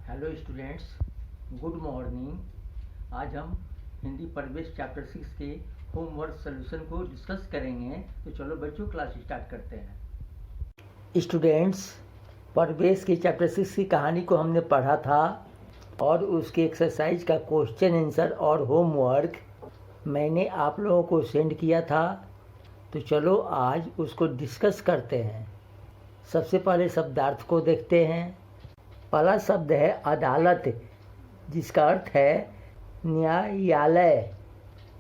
Hello students, good morning. आज हम हिंदी परिवेश चैप्टर 6 के होमवर्क सॉल्यूशन को डिस्कस करेंगे। तो चलो बच्चों, क्लास स्टार्ट करते हैं। स्टूडेंट्स, परिवेश के चैप्टर 6 की कहानी को हमने पढ़ा था और उसके एक्सरसाइज का क्वेश्चन आंसर और होमवर्क मैंने आप लोगों को सेंड किया था। तो चलो आज उसको डिस्कस करते हैं। सबसे पहले शब्दार्थ को देखते हैं। पहला शब्द है अदालत, जिसका अर्थ है न्यायालय,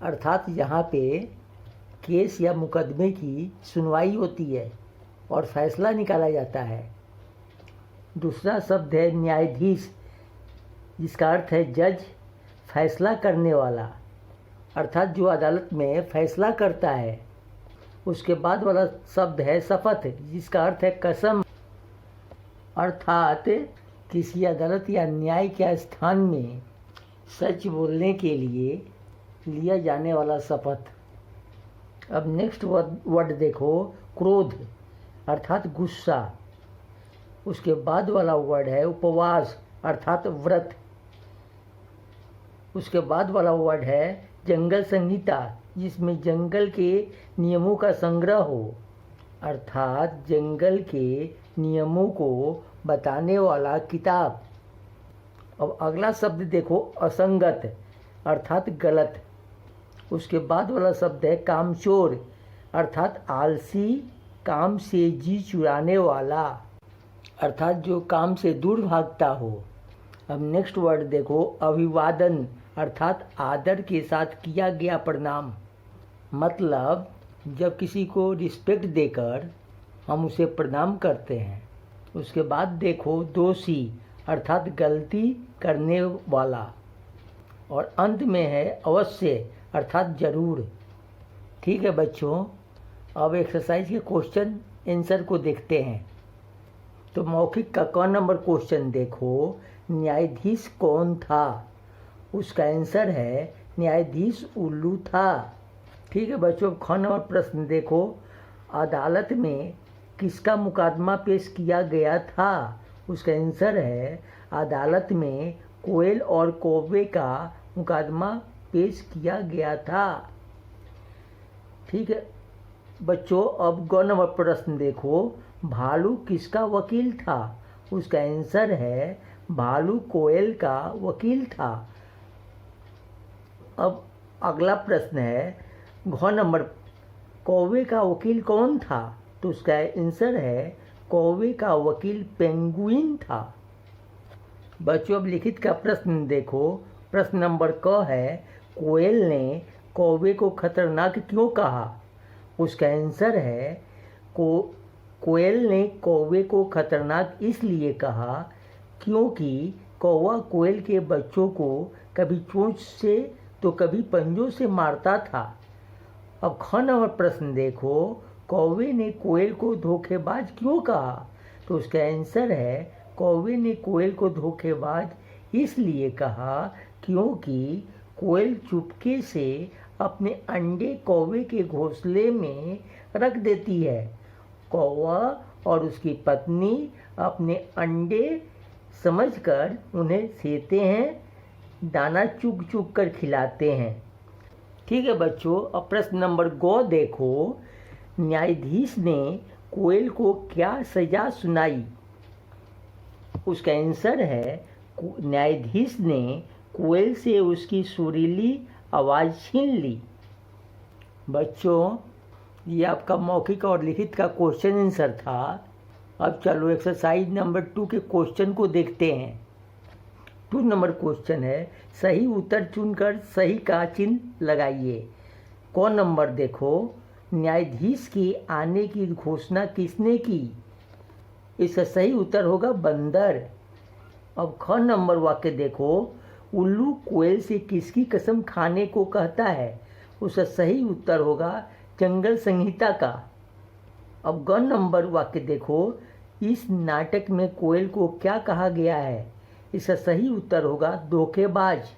अर्थात यहाँ पे केस या मुकदमे की सुनवाई होती है और फैसला निकाला जाता है। दूसरा शब्द है न्यायाधीश, जिसका अर्थ है जज, फैसला करने वाला, अर्थात जो अदालत में फैसला करता है। उसके बाद वाला शब्द है शपथ, जिसका अर्थ है कसम, अर्थात किसी अदालत या न्याय के स्थान में सच बोलने के लिए लिया जाने वाला शपथ। अब नेक्स्ट वर्ड देखो, क्रोध अर्थात गुस्सा। उसके बाद वाला वर्ड है उपवास अर्थात व्रत। उसके बाद वाला वर्ड है जंगल संहिता, जिसमें जंगल के नियमों का संग्रह हो, अर्थात जंगल के नियमों को बताने वाला किताब। अब अगला शब्द देखो, असंगत अर्थात गलत। उसके बाद वाला शब्द है कामचोर, अर्थात आलसी, काम से जी चुराने वाला, अर्थात जो काम से दूर भागता हो। अब नेक्स्ट वर्ड देखो, अभिवादन अर्थात आदर के साथ किया गया प्रणाम, मतलब जब किसी को रिस्पेक्ट देकर हम उसे प्रणाम करते हैं। उसके बाद देखो दोषी अर्थात गलती करने वाला, और अंत में है अवश्य अर्थात जरूर। ठीक है बच्चों, अब एक्सरसाइज के क्वेश्चन आंसर को देखते हैं। तो मौखिक का क नंबर क्वेश्चन देखो, न्यायाधीश कौन था? उसका आंसर है न्यायाधीश उल्लू था। ठीक है बच्चों, ख नंबर प्रश्न देखो, अदालत में किसका मुकदमा पेश किया गया था? उसका आंसर है अदालत में कोयल और कौवे का मुकदमा पेश किया गया था। ठीक है बच्चों, अब ग नंबर प्रश्न देखो, भालू किसका वकील था? उसका आंसर है भालू कोयल का वकील था। अब अगला प्रश्न है घ नंबर, कौवे का वकील कौन था? तो उसका आंसर है कौवे का वकील पेंगुइन था। बच्चों, अब लिखित का प्रश्न देखो। प्रश्न नंबर क है, कोयल ने कौवे को खतरनाक क्यों कहा? उसका आंसर है कोयल ने कौवे को खतरनाक इसलिए कहा क्योंकि कौवा कोयल के बच्चों को कभी चोंच से तो कभी पंजों से मारता था। अब ख नंबर प्रश्न देखो, कौवे ने कोयल को धोखेबाज क्यों कहा? तो उसका आंसर है कौवे ने कोयल को धोखेबाज इसलिए कहा क्योंकि कोयल चुपके से अपने अंडे कौवे के घोंसले में रख देती है। कौवा और उसकी पत्नी अपने अंडे समझकर उन्हें सेते हैं, दाना चुग चुग कर खिलाते हैं। ठीक है बच्चों, अब प्रश्न नंबर ग देखो, न्यायाधीश ने कोयल को क्या सजा सुनाई? उसका आंसर है न्यायाधीश ने कोयल से उसकी सुरीली आवाज़ छीन ली। बच्चों, ये आपका मौखिक और लिखित का क्वेश्चन आंसर था। अब चलो एक्सरसाइज नंबर 2 के क्वेश्चन को देखते हैं। 2 नंबर क्वेश्चन है, सही उत्तर चुनकर सही का चिन्ह लगाइए। क नंबर देखो, न्यायाधीश के आने की घोषणा किसने की? इसका सही उत्तर होगा बंदर। अब ख नंबर वाक्य देखो, उल्लू कोयल से किसकी कसम खाने को कहता है? उसका सही उत्तर होगा जंगल संहिता का। अब ग नंबर वाक्य देखो, इस नाटक में कोयल को क्या कहा गया है? इसका सही उत्तर होगा धोखेबाज।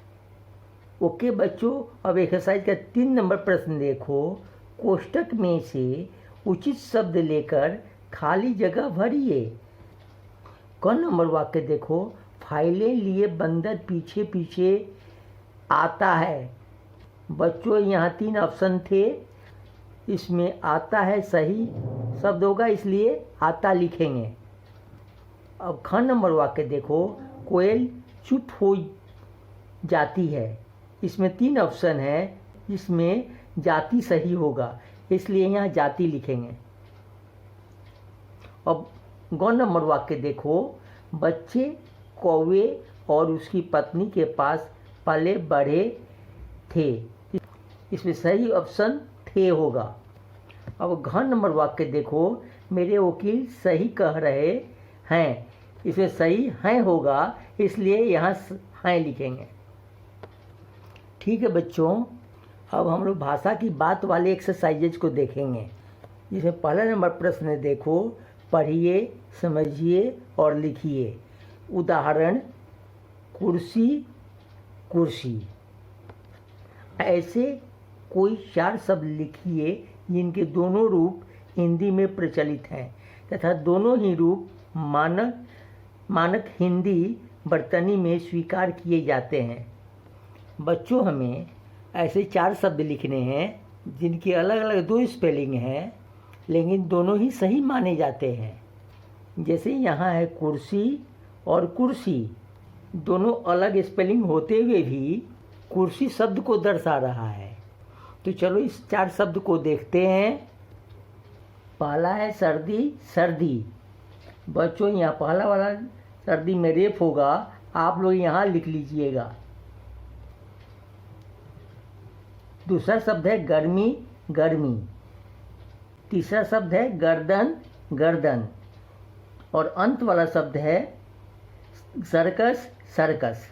ओके बच्चों, अब एक्सरसाइज का 3 नंबर प्रश्न देखो, कोष्टक में से उचित शब्द लेकर खाली जगह भरिए। क नंबर वाक्य देखो, फाइलें लिए बंदर पीछे पीछे आता है। बच्चों यहाँ 3 ऑप्शन थे, इसमें आता है सही शब्द होगा, इसलिए आता लिखेंगे। अब ख नंबर वाक्य देखो, कोयल चुप हो जाती है। इसमें 3 ऑप्शन है, इसमें जाति सही होगा, इसलिए यहाँ जाति लिखेंगे। अब ग नंबर वाक्य देखो, बच्चे कौवे और उसकी पत्नी के पास पले बढ़े थे। इसमें सही ऑप्शन थे होगा। अब घ नंबर वाक्य देखो, मेरे वकील सही कह रहे हैं। इसमें सही हैं होगा, इसलिए यहाँ हैं लिखेंगे। ठीक है बच्चों, अब हम लोग भाषा की बात वाले एक्सरसाइजेज को देखेंगे। जिसमें पहला नंबर प्रश्न देखो, पढ़िए, समझिए और लिखिए। उदाहरण, कुर्सी कुर्सी। ऐसे कोई 4 शब्द लिखिए जिनके दोनों रूप हिंदी में प्रचलित हैं तथा दोनों ही रूप मानक हिंदी वर्तनी में स्वीकार किए जाते हैं। बच्चों, हमें ऐसे 4 शब्द लिखने हैं जिनकी अलग अलग 2 स्पेलिंग हैं, लेकिन दोनों ही सही माने जाते हैं। जैसे यहाँ है कुर्सी और कुर्सी, दोनों अलग स्पेलिंग होते हुए भी कुर्सी शब्द को दर्शा रहा है। तो चलो इस 4 शब्द को देखते हैं। पहला है सर्दी सर्दी। बच्चों, यहाँ पहला वाला सर्दी में रेफ होगा, आप लोग यहाँ लिख लीजिएगा। दूसरा शब्द है गर्मी गर्मी। तीसरा शब्द है गर्दन गर्दन। और अंत वाला शब्द है सर्कस सर्कस।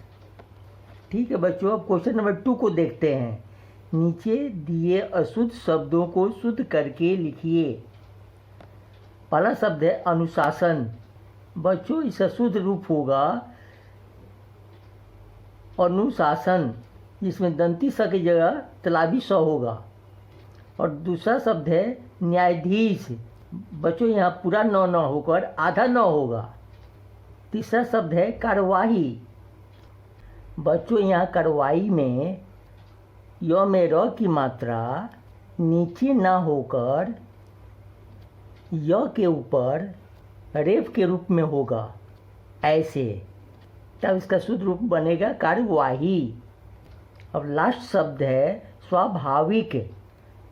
ठीक है बच्चों, अब क्वेश्चन नंबर 2 को देखते हैं। नीचे दिए अशुद्ध शब्दों को शुद्ध करके लिखिए। पहला शब्द है अनुशासन। बच्चों, इसका शुद्ध रूप होगा अनुशासन, जिसमें दंती स की जगह तलाबी स होगा। और दूसरा शब्द है न्यायाधीश। बच्चों, यहाँ पूरा न होकर आधा न होगा। तीसरा शब्द है कार्यवाही। बच्चों, यहाँ कार्यवाही में य में र की मात्रा नीचे ना होकर य के ऊपर रेफ के रूप में होगा, ऐसे, तब इसका शुद्ध रूप बनेगा कार्यवाही। अब लास्ट शब्द है स्वाभाविक।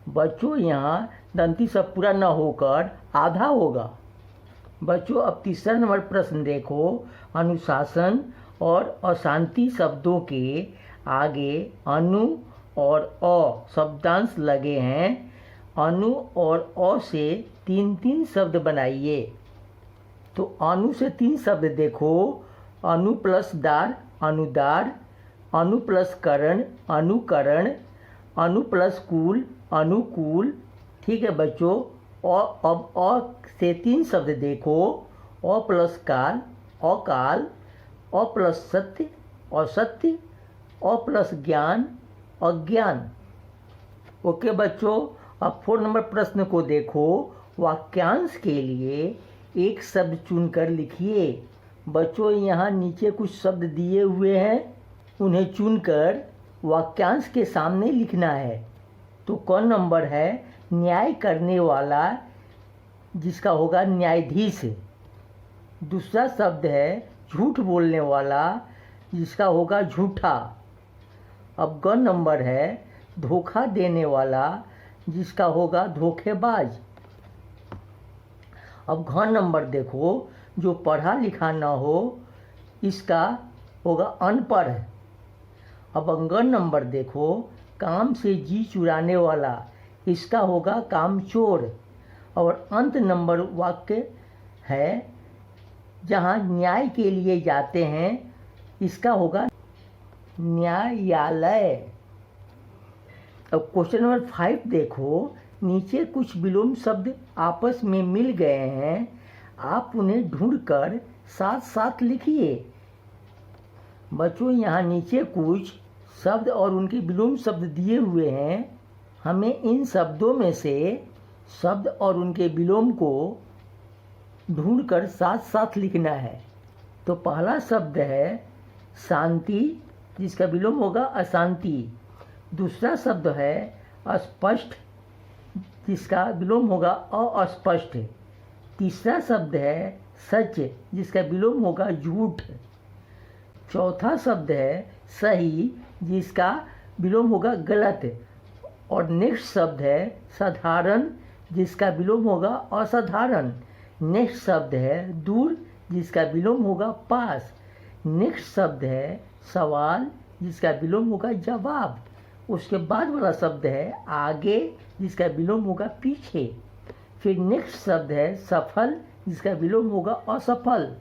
बच्चों, यहाँ दंती सब पूरा न होकर आधा होगा। बच्चों, अब तीसरा नंबर प्रश्न देखो। अनुशासन और अशांति शब्दों के आगे अनु और अ शब्दांश लगे हैं। अनु और अ से 3 शब्द बनाइए। तो अनु से 3 शब्द देखो। अनु प्लस दार अनुदार, अनु प्लस करण अनुकरण, अनु प्लस कूल अनुकूल। ठीक है बच्चों, और अब अ से 3 शब्द देखो। अ प्लस काल अकाल, अ प्लस सत्य असत्य, अ प्लस ज्ञान अज्ञान। ओके बच्चों, अब 4 नंबर प्रश्न को देखो। वाक्यांश के लिए एक शब्द चुनकर लिखिए। बच्चों, यहाँ नीचे कुछ शब्द दिए हुए हैं, उन्हें चुनकर वाक्यांश के सामने लिखना है। तो कौन नंबर है न्याय करने वाला, जिसका होगा न्यायाधीश। दूसरा शब्द है झूठ बोलने वाला, जिसका होगा झूठा। अब ग नंबर है धोखा देने वाला, जिसका होगा धोखेबाज। अब घ नंबर देखो, जो पढ़ा लिखा ना हो, इसका होगा अनपढ़। अब ग नंबर देखो, काम से जी चुराने वाला, इसका होगा कामचोर। और अंत नंबर वाक्य है जहाँ न्याय के लिए जाते हैं, इसका होगा न्यायालय। अब क्वेश्चन नंबर 5 देखो। नीचे कुछ विलोम शब्द आपस में मिल गए हैं, आप उन्हें ढूंढकर साथ साथ लिखिए। बच्चों, यहाँ नीचे कुछ शब्द और उनके विलोम शब्द दिए हुए हैं, हमें इन शब्दों में से शब्द और उनके विलोम को ढूंढकर साथ साथ लिखना है। तो पहला शब्द है शांति, जिसका विलोम होगा अशांति। दूसरा शब्द है अस्पष्ट, जिसका विलोम होगा अस्पष्ट। तीसरा शब्द है सच, जिसका विलोम होगा झूठ। चौथा शब्द है सही, जिसका विलोम होगा गलत। और नेक्स्ट शब्द है साधारण, जिसका विलोम होगा असाधारण। नेक्स्ट शब्द है दूर, जिसका विलोम होगा पास। नेक्स्ट शब्द है सवाल, जिसका विलोम होगा जवाब। उसके बाद वाला शब्द है आगे, जिसका विलोम होगा पीछे। फिर नेक्स्ट शब्द है सफल, जिसका विलोम होगा असफल।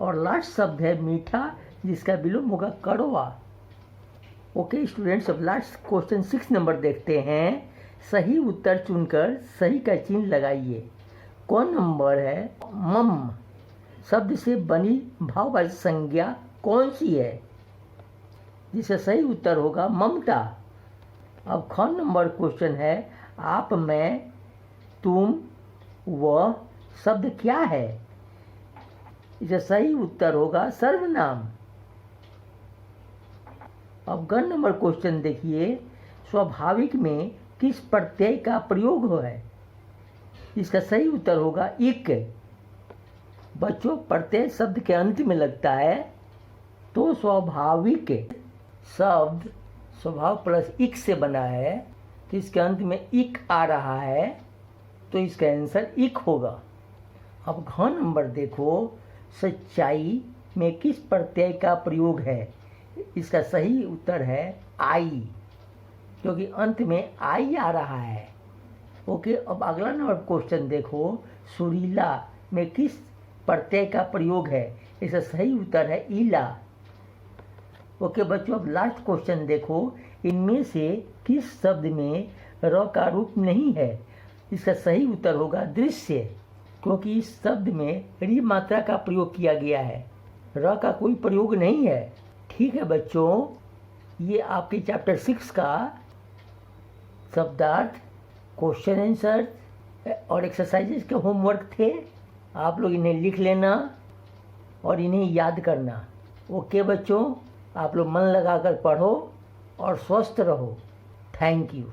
और लास्ट शब्द है मीठा, जिसका विलोम होगा कड़वा। ओके स्टूडेंट्स, अब लास्ट क्वेश्चन 6 नंबर देखते हैं। सही उत्तर चुनकर सही का चिन्ह लगाइए। कौन नंबर है? मम शब्द से बनी भाववाचक संज्ञा कौन सी है? जिसका सही उत्तर होगा ममता। अब ख नंबर क्वेश्चन है आप, मैं, तुम, वह शब्द क्या है? इसका सही उत्तर होगा सर्वनाम। अब ग नंबर क्वेश्चन देखिए, स्वाभाविक में किस प्रत्यय का प्रयोग हो है? इसका सही उत्तर होगा इक। बच्चों, प्रत्यय शब्द के अंत में लगता है, तो स्वाभाविक शब्द स्वभाव प्लस इक से बना है, तो इसके अंत में इक आ रहा है, तो इसका आंसर इक होगा। अब घ नंबर देखो, सच्चाई में किस प्रत्यय का प्रयोग है? इसका सही उत्तर है आई, क्योंकि अंत में आई आ रहा है। ओके, अब अगला नंबर क्वेश्चन देखो, सुरीला में किस प्रत्यय का प्रयोग है? इसका सही उत्तर है ईला। ओके बच्चों, अब लास्ट क्वेश्चन देखो, इनमें से किस शब्द में र का रूप नहीं है? इसका सही उत्तर होगा दृश्य, क्योंकि इस शब्द में री मात्रा का प्रयोग किया गया है, र का कोई प्रयोग नहीं है। ठीक है बच्चों, ये आपके चैप्टर 6 का शब्दार्थ, क्वेश्चन आंसर और एक्सरसाइजेज के होमवर्क थे। आप लोग इन्हें लिख लेना और इन्हें याद करना। ओके बच्चों, आप लोग मन लगाकर पढ़ो और स्वस्थ रहो। Thank you.